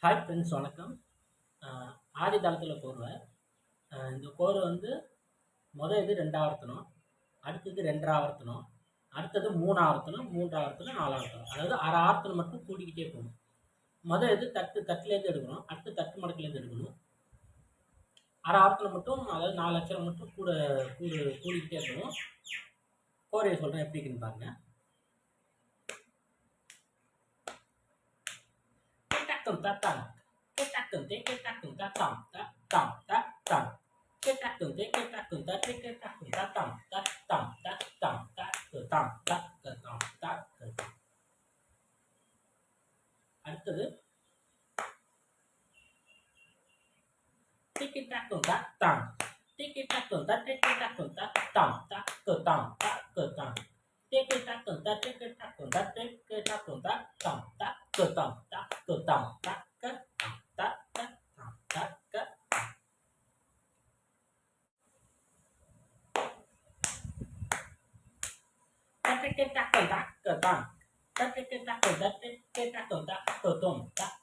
Hi friends வணக்கம். ஆதி தாளத்தில் கோர்வை. இந்த கோர்வை வந்து இது 2 ஆவர்த்தனம், அடுத்தது 2 ஆவர்த்தனம், அடுத்தது 3 ஆவர்த்தனம், 3 ஆவர்த்தனம், 4 ஆவர்த்தனம். அதாவது 6 ஆவர்த்தனம் மட்டும் கூடிக்கிட்டே போகணும். இது தட்டுலேருந்து எடுக்கணும், அடுத்து தட்டு மடக்குலேருந்து எடுக்கணும். 6 ஆவர்த்தனம் மட்டும், அதாவது 4 அச்சரம் மட்டும் கூடிக்கிட்டே போகணும். கோர்வையை சொல்கிறேன் எப்படி இருக்குன்னு பாருங்க. தட்டாங்க Ketatung te ketatung tatam tatam tatam. Ketatung te ketatung tate ketatung tatam tatam tatam tatam tatam tatam. அடுத்தது tikitatung tatam tikitatung tate ketatung tatam tatam tatam. Tikitatung tate ketatung tate ketatung tatam tatam tatam tatam. Kita